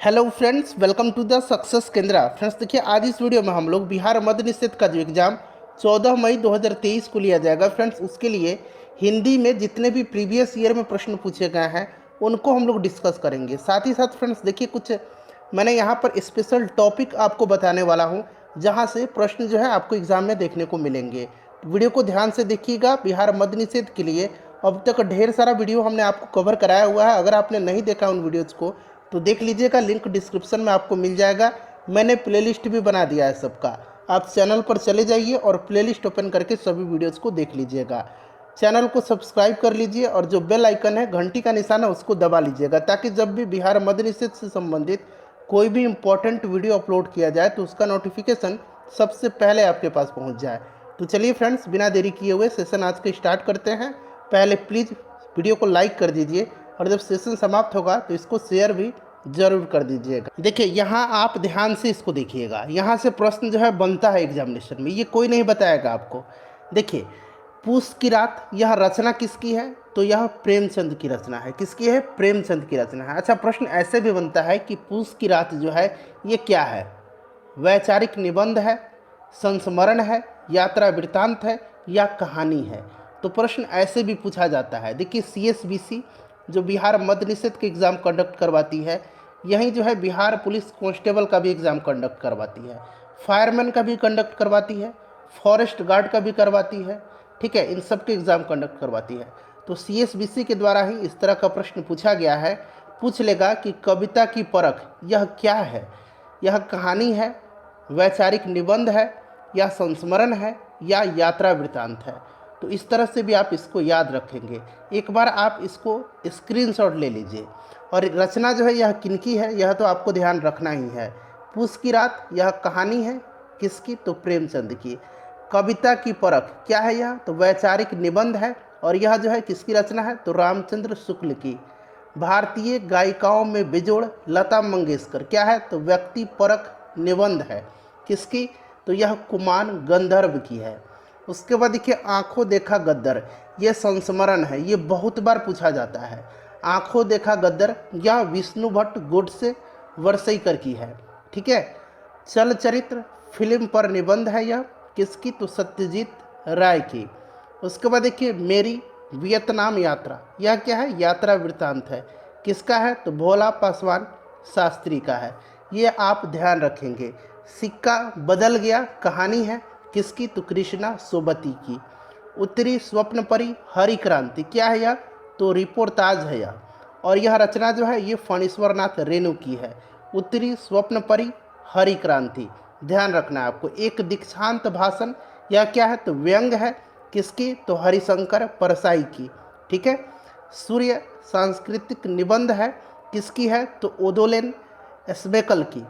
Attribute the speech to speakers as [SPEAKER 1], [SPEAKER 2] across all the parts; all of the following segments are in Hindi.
[SPEAKER 1] Hello friends, welcome to the success Kendra. Friends देखिए, आज इस वीडियो में हम लोग बिहार मद्य निषेध का जो एग्ज़ाम 14 मई 2023 को लिया जाएगा फ्रेंड्स, उसके लिए हिंदी में जितने भी प्रीवियस ईयर में प्रश्न पूछे गए हैं उनको हम लोग डिस्कस करेंगे। साथ ही साथ फ्रेंड्स देखिए, कुछ मैंने यहाँ पर स्पेशल टॉपिक आपको बताने वाला हूँ जहाँ से प्रश्न जो है आपको एग्ज़ाम में देखने को मिलेंगे। वीडियो को ध्यान से देखिएगा। बिहार मद्य निषेध के लिए अब तक ढेर सारा वीडियो हमने आपको कवर कराया हुआ है। अगर आपने नहीं देखा उन वीडियोज़ को तो देख लीजिएगा, लिंक डिस्क्रिप्शन में आपको मिल जाएगा। मैंने प्लेलिस्ट भी बना दिया है सबका। आप चैनल पर चले जाइए और प्लेलिस्ट ओपन करके सभी वीडियोज़ को देख लीजिएगा। चैनल को सब्सक्राइब कर लीजिए और जो बेल आइकन है, घंटी का निशान है, उसको दबा लीजिएगा ताकि जब भी बिहार मद्य निषेध से संबंधित कोई भी इंपॉर्टेंट वीडियो अपलोड किया जाए तो उसका नोटिफिकेशन सबसे पहले आपके पास पहुंच जाए। तो चलिए फ्रेंड्स, बिना देरी किए हुए सेशन आज के स्टार्ट करते हैं। पहले प्लीज़ वीडियो को लाइक कर दीजिए और जब सेशन समाप्त होगा तो इसको शेयर भी जरूर कर दीजिएगा। देखिए, यहाँ आप ध्यान से इसको देखिएगा। यहाँ से प्रश्न जो है बनता है एग्जामिनेशन में, ये कोई नहीं बताएगा आपको। देखिए, पूस की रात, यह रचना किसकी है? तो यह प्रेमचंद की रचना है। किसकी है? प्रेमचंद की रचना है। अच्छा, प्रश्न ऐसे भी बनता है कि पूस की रात जो है ये क्या है? वैचारिक निबंध है, संस्मरण है, यात्रा वृत्तांत है या कहानी है? तो प्रश्न ऐसे भी पूछा जाता है। देखिए, CSBC जो बिहार मद्य निषेध के एग्ज़ाम कंडक्ट करवाती है, यहीं जो है बिहार पुलिस कांस्टेबल का भी एग्ज़ाम कंडक्ट करवाती है, फायरमैन का भी कंडक्ट करवाती है, फॉरेस्ट गार्ड का भी करवाती है। ठीक है, इन सब के एग्ज़ाम कंडक्ट करवाती है। तो CSBC के द्वारा ही इस तरह का प्रश्न पूछा गया है। पूछ लेगा कि कविता की परख यह क्या है? यह कहानी है, वैचारिक निबंध है या संस्मरण है या यात्रा वृत्तांत है? तो इस तरह से भी आप इसको याद रखेंगे। एक बार आप इसको स्क्रीनशॉट ले लीजिए। और रचना जो है यह किनकी है, यह तो आपको ध्यान रखना ही है। पूस की रात, यह कहानी है किसकी? तो प्रेमचंद की। कविता की परख क्या है? यह तो वैचारिक निबंध है और यह जो है किसकी रचना है? तो रामचंद्र शुक्ल की। भारतीय गायिकाओं में बेजोड़ लता मंगेशकर क्या है? तो व्यक्ति परक निबंध है। किसकी? तो यह कुमार गंधर्व की है। उसके बाद देखिए, आंखों देखा गद्दर, यह संस्मरण है। ये बहुत बार पूछा जाता है। आंखों देखा गद्दर यह विष्णु भट्ट गोडसे वरसईकर की है। ठीक है। चल चरित्र फिल्म पर निबंध है। यह किसकी? तो सत्यजीत राय की। उसके बाद देखिए, मेरी वियतनाम यात्रा, यह क्या है? यात्रा वृत्तांत है। किसका है? तो भोला पासवान शास्त्री का है। ये आप ध्यान रखेंगे। सिक्का बदल गया कहानी है। किसकी? तो कृष्णा सोबती की। उत्तरी स्वप्न परी हरि क्रांति क्या है? यह तो रिपोर्टाज है यह। और यह रचना जो है ये फणीश्वरनाथ रेणु की है। उत्तरी स्वप्न परी हरि क्रांति, ध्यान रखना है आपको। एक दीक्षांत भाषण, यह क्या है? तो व्यंग है। किसकी? तो हरिशंकर परसाई की। ठीक है। सूर्य सांस्कृतिक निबंध है। किसकी है? तो ओदोलेन एस्बेकल की।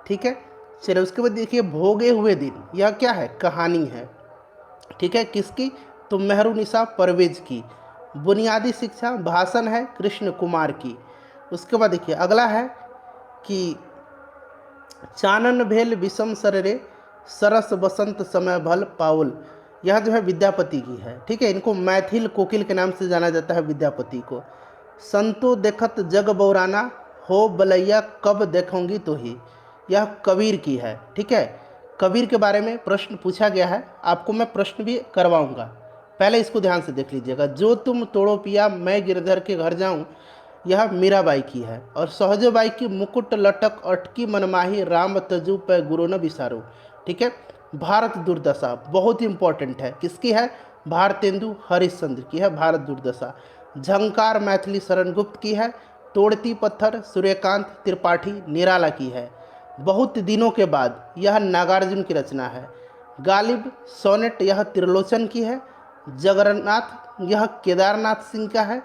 [SPEAKER 1] ठीक है। चलिए, उसके बाद देखिए, भोगे हुए दिन, यह क्या है? कहानी है। ठीक है। किसकी? तो मेहरुनिसा परवेज की। बुनियादी शिक्षा भाषण है कृष्ण कुमार की। उसके बाद देखिए, अगला है कि चानन भेल विषम सररे सरस बसंत समय भल पाउल, यह जो है विद्यापति की है। ठीक है। इनको मैथिल कोकिल के नाम से जाना जाता है, विद्यापति को। संतो देखत जग बौराना हो बलैया कब देखूंगी तो ही, यह कबीर की है। ठीक है। कबीर के बारे में प्रश्न पूछा गया है, आपको मैं प्रश्न भी करवाऊंगा। पहले इसको ध्यान से देख लीजिएगा। जो तुम तोड़ो पिया मैं गिरधर के घर जाऊं, यह मीराबाई की है। और सहजोबाई की मुकुट लटक अटकी मनमाही राम तजु पे गुरु न बिसारो। ठीक है। भारत दुर्दशा बहुत इंपॉर्टेंट है। किसकी है? भारतेंदु हरिश्चंद्र की है भारत दुर्दशा। झंकार मैथिली शरण गुप्त की है। तोड़ती पत्थर सूर्यकांत त्रिपाठी निराला की है। बहुत दिनों के बाद, यह नागार्जुन की रचना है। गालिब सोनेट, यह त्रिलोचन की है। जगन्नाथ, यह केदारनाथ सिंह का है।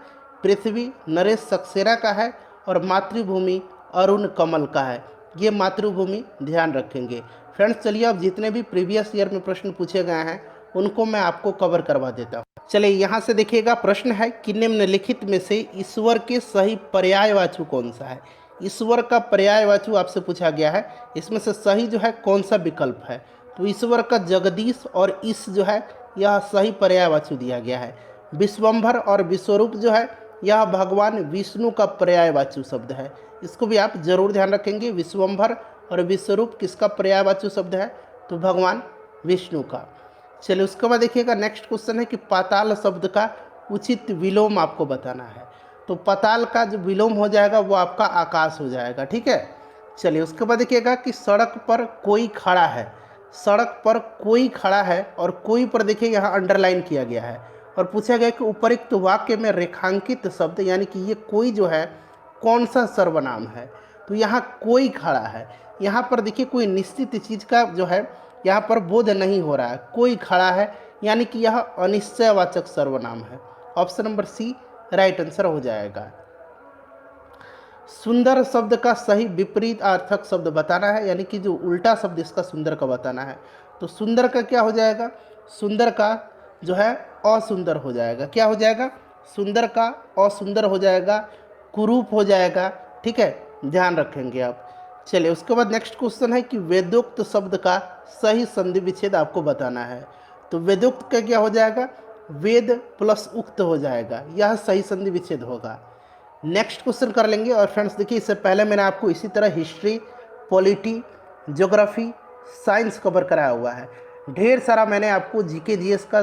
[SPEAKER 1] पृथ्वी नरेश सक्सेना का है। और मातृभूमि अरुण कमल का है। ये मातृभूमि ध्यान रखेंगे। फ्रेंड्स चलिए, अब जितने भी प्रीवियस ईयर में प्रश्न पूछे गए हैं उनको मैं आपको कवर करवा देता हूँ। चलिए, यहाँ से देखिएगा, प्रश्न है कि निम्नलिखित में से ईश्वर के सही पर्यायवाची कौन सा है? ईश्वर का पर्यायवाची आपसे पूछा गया है। इसमें से सही जो है कौन सा विकल्प है? तो ईश्वर का जगदीश और ईश जो है यह सही पर्यायवाची दिया गया है। विश्वम्भर और विश्वरूप जो है यह भगवान विष्णु का पर्यायवाची शब्द है। इसको भी आप जरूर ध्यान रखेंगे। विश्वम्भर और विश्वरूप किसका पर्यायवाची शब्द है? तो भगवान विष्णु का। चलिए उसके बाद देखिएगा नेक्स्ट क्वेश्चन है कि पाताल शब्द का उचित विलोम आपको बताना है। तो पाताल का जो विलोम हो जाएगा वो आपका आकाश हो जाएगा, ठीक है। चलिए उसके बाद देखिएगा कि सड़क पर कोई खड़ा है। सड़क पर कोई खड़ा है और कोई पर देखिए यहाँ अंडरलाइन किया गया है और पूछा गया कि उपरोक्त वाक्य में रेखांकित शब्द यानी कि ये कोई जो है कौन सा सर्वनाम है? तो यहाँ कोई खड़ा है, यहाँ पर देखिए कोई निश्चित चीज़ का जो है यहाँ पर बोध नहीं हो रहा है। कोई खड़ा है यानी कि यह अनिश्चयवाचक सर्वनाम है। Option number C right answer हो जाएगा। सुंदर शब्द का सही विपरीत अर्थक शब्द बताना है, यानी कि जो उल्टा शब्द इसका सुंदर का बताना है। तो सुंदर का क्या हो जाएगा? सुंदर का जो है असुंदर हो जाएगा। क्या हो जाएगा? सुंदर का असुंदर हो जाएगा, कुरूप हो जाएगा, ठीक है, ध्यान रखेंगे आप। चलिए उसके बाद नेक्स्ट क्वेश्चन है कि वेदोक्त शब्द का सही संधि विच्छेद आपको बताना है। तो वेदोक्त का क्या हो जाएगा? वेद प्लस उक्त हो जाएगा, यह सही संधि विच्छेद होगा। नेक्स्ट क्वेश्चन कर लेंगे। और फ्रेंड्स देखिए इससे पहले मैंने आपको इसी तरह history, polity, geography, science cover कराया हुआ है। ढेर सारा मैंने आपको जीके जीएस का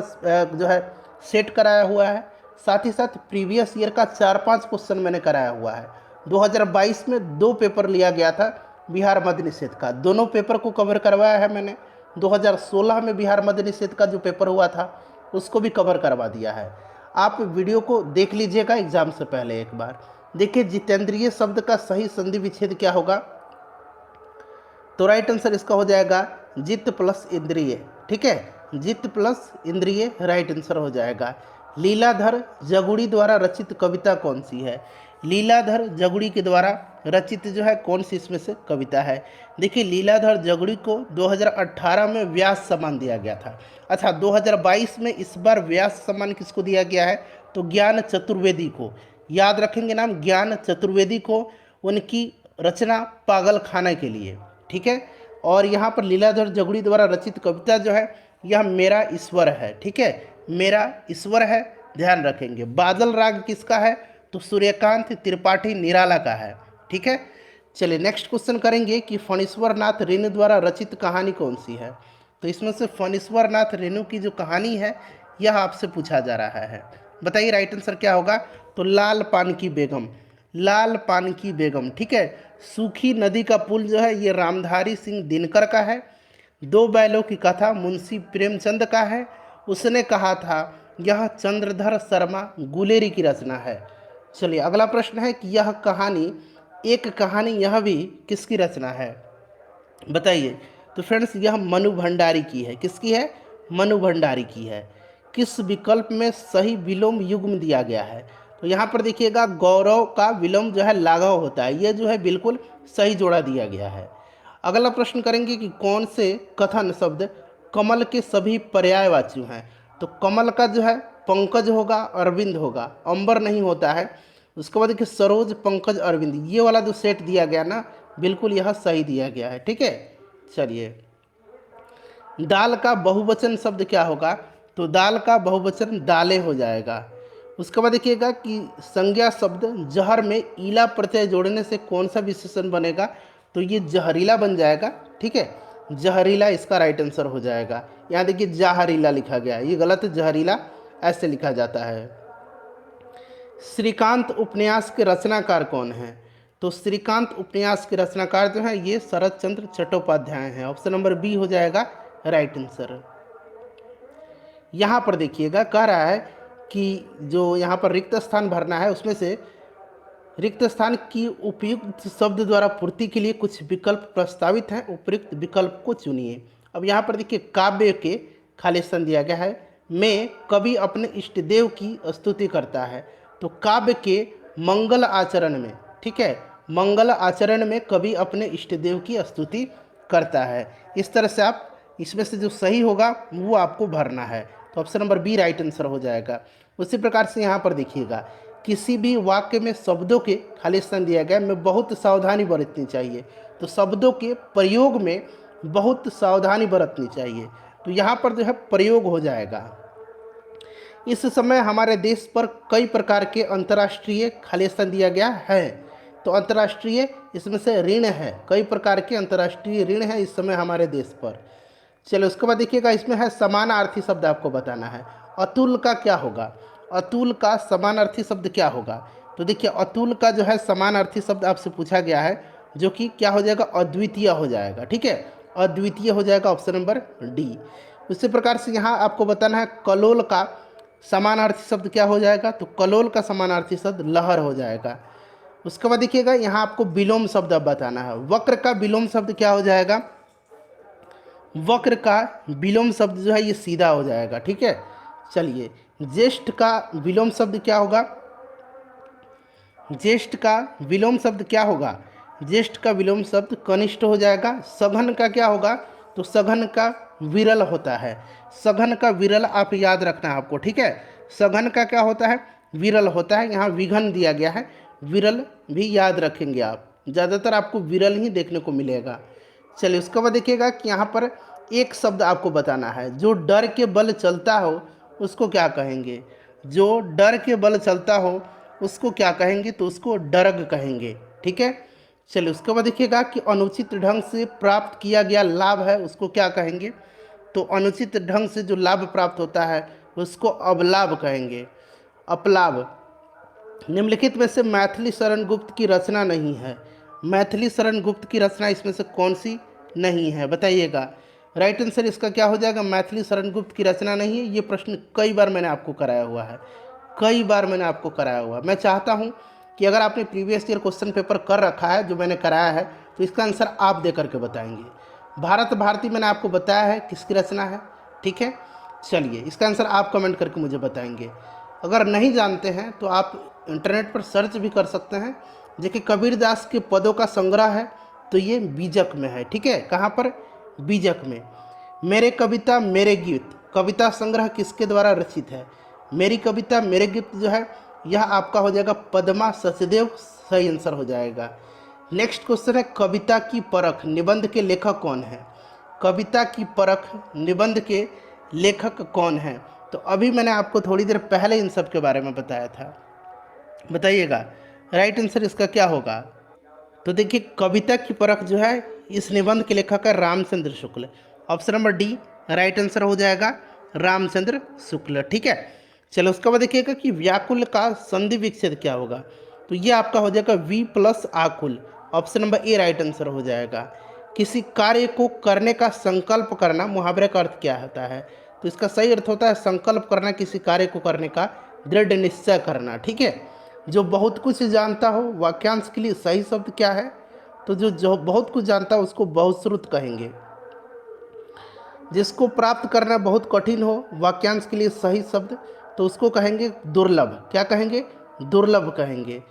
[SPEAKER 1] जो है सेट कराया हुआ है। साथ ही साथ प्रीवियस ईयर का 4-5 क्वेश्चन मैंने कराया हुआ है। 2022 में 2 पेपर लिया गया था बिहार मद्य निषेध का, दोनों पेपर को कवर करवाया है मैंने। 2016 में बिहार मद्य निषेध का जो पेपर हुआ था उसको भी कवर करवा दिया है। आप वीडियो को देख लीजिएगा एग्जाम से पहले एक बार। देखिए जितेंद्रिय शब्द का सही संधि विच्छेद क्या होगा? तो राइट आंसर इसका हो जाएगा जित प्लस इंद्रिय, ठीक है, जित प्लस इंद्रिय राइट आंसर हो जाएगा। लीलाधर जगुड़ी द्वारा रचित कविता कौन सी है? लीलाधर जगुड़ी के द्वारा रचित जो है कौन सी इसमें से कविता है? देखिए लीलाधर जगुड़ी को 2018 में व्यास सम्मान दिया गया था। अच्छा 2022 में इस बार व्यास सम्मान किसको दिया गया है? तो ज्ञान चतुर्वेदी को। याद रखेंगे नाम, ज्ञान चतुर्वेदी को, उनकी रचना पागल खाना के लिए, ठीक है। और यहाँ पर लीलाधर जगुड़ी द्वारा रचित कविता जो है यह मेरा ईश्वर है, ठीक है, मेरा ईश्वर है, ध्यान रखेंगे। बादल राग किसका है? तो सूर्यकांत त्रिपाठी निराला का है, ठीक है। चलिए नेक्स्ट क्वेश्चन करेंगे कि फणीश्वर नाथ रेणु द्वारा रचित कहानी कौन सी है? तो इसमें से फणीश्वर नाथ रेणु की जो कहानी है यह आपसे पूछा जा रहा है। बताइए राइट आंसर क्या होगा? तो लाल पान की बेगम, लाल पान की बेगम, ठीक है। सूखी नदी का पुल जो है ये रामधारी सिंह दिनकर का है। दो बैलों की कथा मुंशी प्रेमचंद का है। उसने कहा था यह चंद्रधर शर्मा गुलेरी की रचना है। चलिए अगला प्रश्न है कि यह कहानी, एक कहानी यह भी किसकी रचना है? बताइए। तो फ्रेंड्स यह मनु भंडारी की है। किसकी है? मनु भंडारी की है। किस विकल्प में सही विलोम युग्म दिया गया है? तो यहाँ पर देखिएगा गौरव का विलोम जो है लाघव होता है, ये जो है बिल्कुल सही जोड़ा दिया गया है। अगला प्रश्न करेंगे कि कौन से कथन शब्द कमल के सभी पर्यायवाची हैं? तो कमल का जो है पंकज होगा, अरविंद होगा, अंबर नहीं होता है। उसके बाद देखिए सरोज, पंकज, अरविंद, ये वाला जो सेट दिया गया ना बिल्कुल यह सही दिया गया है, ठीक है। चलिए दाल का बहुवचन शब्द क्या होगा? तो दाल का बहुवचन दालें हो जाएगा। उसके बाद देखिएगा कि संज्ञा शब्द जहर में ईला प्रत्यय जोड़ने से कौन सा विशेषण बनेगा? तो ये जहरीला बन जाएगा, ठीक है, जहरीला इसका राइट आंसर हो जाएगा। यहाँ देखिए जहरीला लिखा गया है, ये गलत, जहरीला ऐसे लिखा जाता है। श्रीकांत उपन्यास के रचनाकार कौन है? तो श्रीकांत उपन्यास के रचनाकार जो है ये शरद चंद्र चट्टोपाध्याय हैं। ऑप्शन नंबर बी हो जाएगा राइट आंसर। यहाँ पर देखिएगा कह रहा है कि जो यहाँ पर रिक्त स्थान भरना है उसमें से रिक्त स्थान की उपयुक्त शब्द द्वारा पूर्ति के लिए कुछ विकल्प प्रस्तावित हैं, उपयुक्त विकल्प को चुनिए। अब यहाँ पर देखिए काव्य के खाली स्थान दिया गया है। में कवि अपने इष्ट देव की स्तुति करता है। तो काव्य के मंगल आचरण में, ठीक है, मंगल आचरण में कवि अपने इष्ट देव की स्तुति करता है। इस तरह से आप इसमें से जो सही होगा वो आपको भरना है। तो option number B right answer हो जाएगा। उसी प्रकार से यहाँ पर देखिएगा किसी भी वाक्य में शब्दों के खाली स्थान दिया गया में बहुत सावधानी बरतनी चाहिए। तो शब्दों के प्रयोग में बहुत सावधानी बरतनी चाहिए। तो यहाँ पर जो है प्रयोग हो जाएगा। इस समय हमारे देश पर कई प्रकार के अंतर्राष्ट्रीय खाली स्थान दिया गया है। तो अंतर्राष्ट्रीय इसमें से ऋण है, कई प्रकार के अंतर्राष्ट्रीय ऋण है इस समय हमारे देश पर। चलो उसके बाद देखिएगा, इसमें है समानार्थी शब्द आपको बताना है। अतुल का क्या होगा, अतुल का समानार्थी शब्द क्या होगा। तो देखिए अतुल का जो है समानार्थी शब्द आपसे पूछा गया है, जो कि क्या हो जाएगा, अद्वितीय हो जाएगा। ठीक है, अद्वितीय हो जाएगा, ऑप्शन नंबर डी। उसी प्रकार से यहाँ आपको बताना है कलोल का समानार्थी शब्द क्या हो जाएगा। तो कलोल का समानार्थी शब्द लहर हो जाएगा। उसके बाद देखिएगा यहाँ आपको विलोम शब्द अब बताना है। वक्र का विलोम शब्द क्या हो जाएगा, वक्र का विलोम शब्द जो है ये सीधा हो जाएगा। ठीक है, चलिए ज्येष्ठ का विलोम शब्द क्या होगा, ज्येष्ठ का विलोम शब्द क्या होगा, ज्येष्ठ का विलोम शब्द कनिष्ठ हो जाएगा। सघन का क्या होगा, तो सघन का विरल होता है, सघन का विरल आप याद रखना है आपको। ठीक है, सघन का क्या होता है, विरल होता है। यहाँ विघन दिया गया है, विरल भी याद रखेंगे आप, ज़्यादातर आपको विरल ही देखने को मिलेगा। चलिए उसके बाद देखिएगा कि यहाँ पर एक शब्द आपको बताना है, जो डर के बल चलता हो उसको क्या कहेंगे, जो डर के बल चलता हो उसको क्या कहेंगे, तो उसको डरग कहेंगे। ठीक है, चलिए उसके बाद देखिएगा कि अनुचित ढंग से प्राप्त किया गया लाभ है उसको क्या कहेंगे। तो अनुचित ढंग से जो लाभ प्राप्त होता है उसको अवलाभ कहेंगे, अपलाभ। निम्नलिखित में से मैथिली शरण गुप्त की रचना नहीं है, मैथिली शरण गुप्त की रचना इसमें से कौन सी नहीं है, बताइएगा। राइट आंसर इसका क्या हो जाएगा, मैथिली शरण गुप्त की रचना नहीं है। ये प्रश्न कई बार मैंने आपको कराया हुआ है, कई बार मैंने आपको कराया हुआ है। मैं चाहता हूँ कि अगर आपने प्रीवियस ईयर क्वेश्चन पेपर कर रखा है जो मैंने कराया है, तो इसका आंसर आप दे करके बताएंगे। भारत भारती मैंने आपको बताया है किसकी रचना है। ठीक है, चलिए इसका आंसर आप कमेंट करके मुझे बताएंगे। अगर नहीं जानते हैं तो आप इंटरनेट पर सर्च भी कर सकते हैं, जो कि कबीरदास के पदों का संग्रह है। तो ये बीजक में है। ठीक है, कहाँ पर, बीजक में। मेरे कविता मेरे गीत, कविता संग्रह किसके द्वारा रचित है, मेरी कविता मेरे गीत जो है यह आपका हो जाएगा पद्मा सचदेव, सही आंसर हो जाएगा। नेक्स्ट क्वेश्चन है कविता की परख निबंध के लेखक कौन है, कविता की परख निबंध के लेखक कौन है। तो अभी मैंने आपको थोड़ी देर पहले इन सब के बारे में बताया था, बताइएगा राइट आंसर इसका क्या होगा। तो देखिए कविता की परख जो है इस निबंध के लेखक है Ramchandra Shukla, option number D right answer हो जाएगा, रामचंद्र शुक्ल। ठीक है, चलो उसके बाद देखिएगा कि व्याकुल का संधि विच्छेद क्या होगा। तो ये आपका हो जाएगा वी प्लस आकुल, option number A right answer हो जाएगा। किसी कार्य को करने का संकल्प करना, मुहावरे का अर्थ क्या होता है, तो इसका सही अर्थ होता है संकल्प करना, किसी कार्य को करने का दृढ़ निश्चय करना। ठीक है, जो बहुत कुछ जानता हो, वाक्यांश के लिए सही शब्द क्या है, तो जो बहुत कुछ जानता है उसको बहुश्रुत कहेंगे। जिसको प्राप्त करना बहुत कठिन हो, वाक्यांश के लिए सही शब्द, तो उसको कहेंगे दुर्लभ, क्या कहेंगे, दुर्लभ कहेंगे।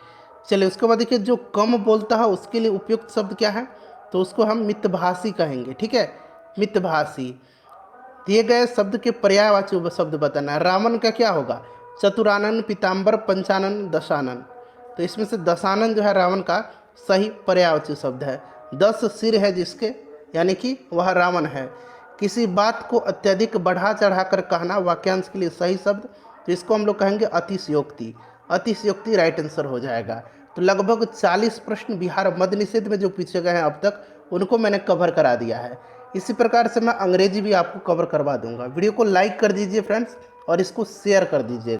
[SPEAKER 1] चलिए उसके बाद देखिए जो कम बोलता है उसके लिए उपयुक्त शब्द क्या है, तो उसको हम मितभाषी कहेंगे। ठीक है, मितभाषी। दिए गए शब्द के पर्यायवाची शब्द बताना है। रावण का क्या होगा, चतुरानन, पीताम्बर, पंचानन, दशानन। तो इसमें से दशानन जो है रावण का सही पर्यायवाची शब्द है। 10 सिर है जिसके, यानी कि वह रावण है। किसी बात को अत्यधिक बढ़ा चढ़ा कर कहना, वाक्यांश के लिए सही शब्द, तो इसको हम लोग कहेंगे अतिशयोक्ति, अतिशयोक्ति राइट आंसर हो जाएगा। तो लगभग 40 प्रश्न बिहार मद्य निषेध में जो पूछे गए हैं अब तक, उनको मैंने कवर करा दिया है। इसी प्रकार से मैं अंग्रेजी भी आपको कवर करवा दूंगा। वीडियो को लाइक कर दीजिए फ्रेंड्स, और इसको शेयर कर दीजिए।